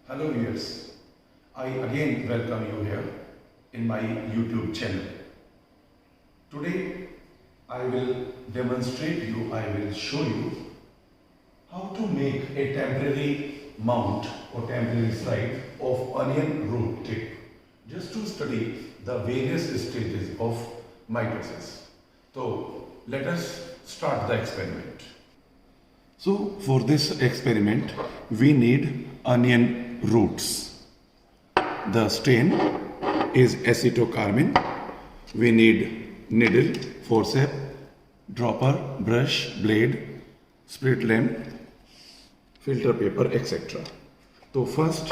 Hello viewers, I again welcome you here in my YouTube channel. Today I will I will show you how to make a temporary mount or temporary slide of onion root tip just to study the various stages of mitosis. So let us start the experiment. So for this experiment we need onion roots. The stain is acetocarmine. We need needle, forceps, dropper, brush, blade, spirit lamp, filter paper, etc. So first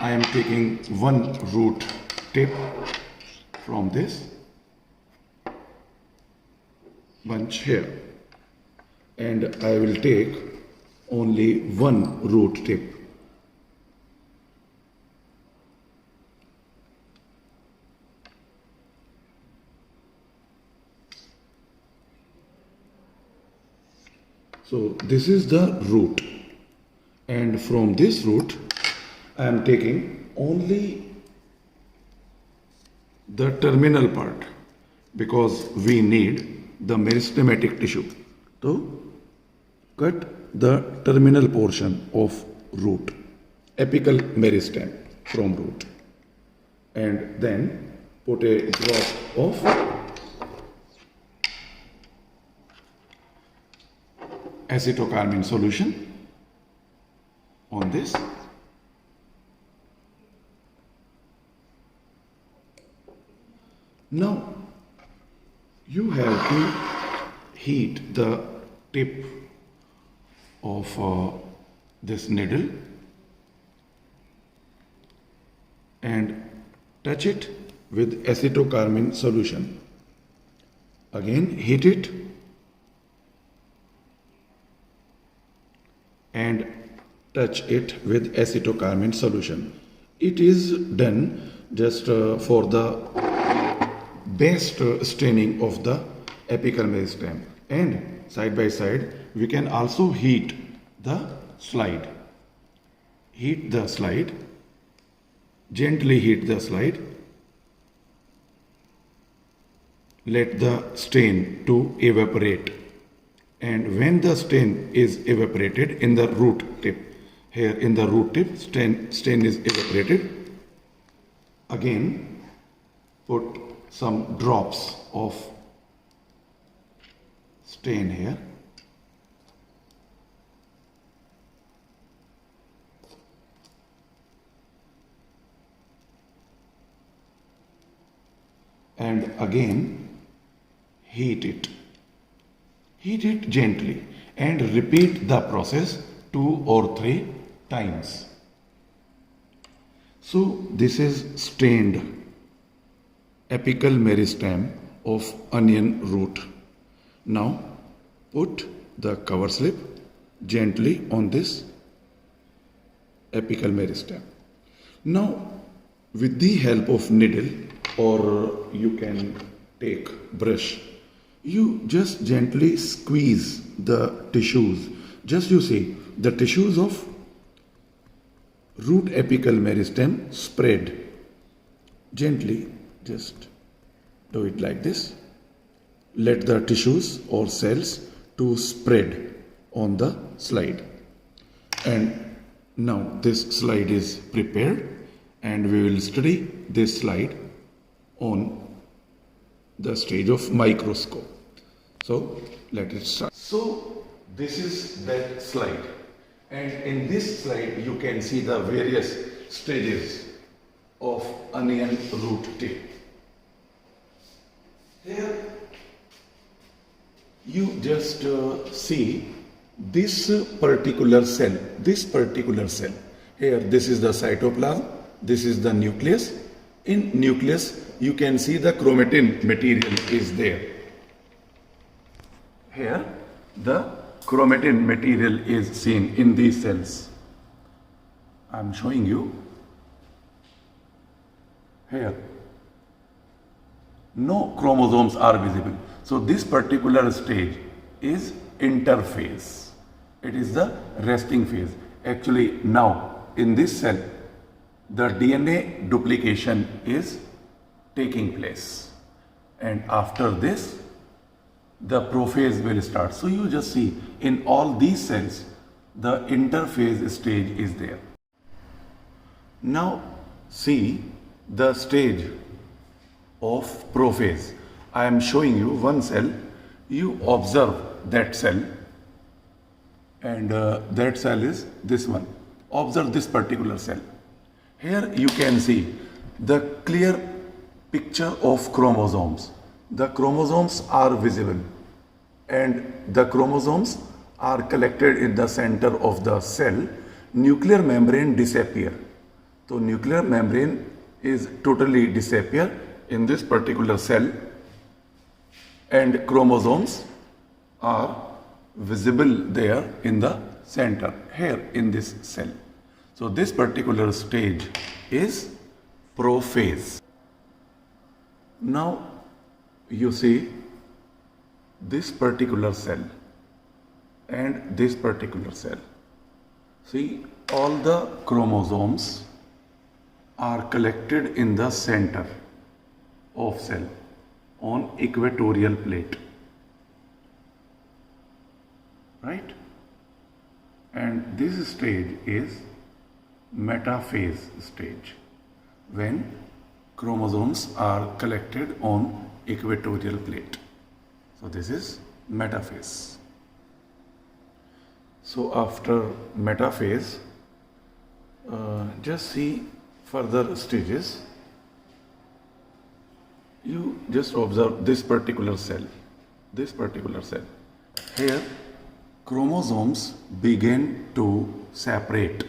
I am taking one root tip from this bunch here, and I will take only one root tip. So this is the root, and from this root I am taking only the terminal part because we need the meristematic tissue. So cut the terminal portion of root, apical meristem from root, and then put a drop of acetocarmine solution on this. Now you have to heat the tip of this needle and touch it with acetocarmine solution. Again heat it and touch it with acetocarmine solution. It is done just for the best staining of the apical meristem, and side by side we can also heat the slide. Heat the slide, gently heat the slide. Let the stain to evaporate, and when the stain is evaporated in the root tip, here in the root tip stain is evaporated, again put some drops of stain here, and again heat it. Heat it gently and repeat the process 2 or 3 times. So this is stained apical meristem of onion root. Now put the cover slip gently on this apical meristem. Now with the help of needle, or you can take brush, you just gently squeeze the tissues. Just you see the tissues of root apical meristem spread. Gently just do it like this. Let the tissues or cells to spread on the slide. And now this slide is prepared, and we will study this slide on the stage of microscope. So let it start. So this is that slide, and in this slide you can see the various stages of onion root tip. Here you just see this particular cell, Here this is the cytoplasm, this is the nucleus. In nucleus you can see the chromatin material is there. Here the chromatin material is seen in these cells. I am showing you here. No chromosomes are visible. So this particular stage is interphase. It is the resting phase. Actually now in this cell, the DNA duplication is taking place. And after this, the prophase will start. So you just see in all these cells, the interphase stage is there. Now see the stage of prophase. I am showing you one cell. You observe that cell, and that cell is this one. Observe this particular cell. Here you can see the clear picture of chromosomes. The chromosomes are visible, and the chromosomes are collected in the center of the cell. Nuclear membrane disappear. So nuclear membrane is totally disappear in this particular cell, and chromosomes are visible there in the center, here in this cell. So this particular stage is prophase. Now you see this particular cell and this particular cell. See, all the chromosomes are collected in the center of cell on equatorial plate, right? And this stage is metaphase stage, when chromosomes are collected on equatorial plate. So this is metaphase. So after metaphase, just see further stages. You just observe this particular cell, Here chromosomes begin to separate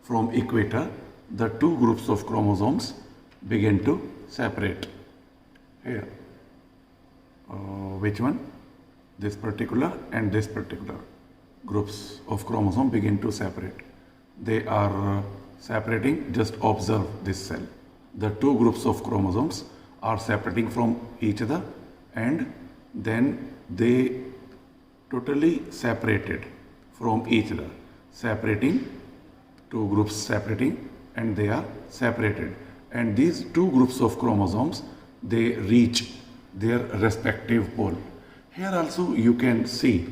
from equator. The two groups of chromosomes begin to separate. Here, which one? This particular and this particular groups of chromosome begin to separate. They are separating. Just observe this cell. The two groups of chromosomes are separating from each other, and then they totally separated from each other, separating, two groups separating, and they are separated. And these two groups of chromosomes, they reach their respective pole. Here also you can see,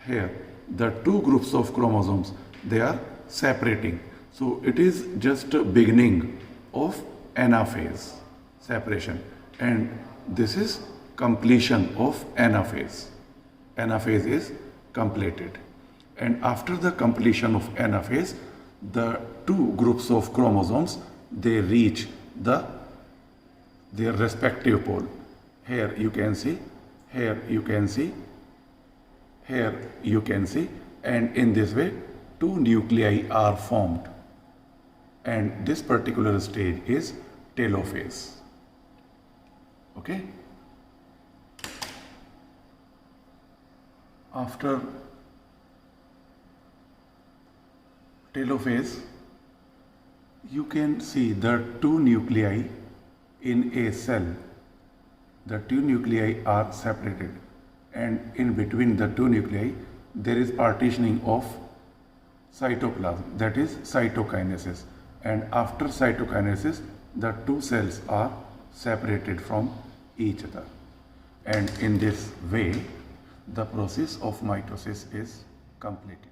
here the two groups of chromosomes, they are separating. So it is just a beginning of anaphase, separation, and this is completion of anaphase. Anaphase is completed, and after the completion of anaphase, the two groups of chromosomes, they reach their respective pole. Here you can see, here you can see, here you can see, and in this way two nuclei are formed, and this particular stage is telophase. Okay. After telophase, you can see the two nuclei in a cell. The two nuclei are separated, and in between the two nuclei there is partitioning of cytoplasm, that is cytokinesis, and after cytokinesis the two cells are separated from each other, and in this way the process of mitosis is completed.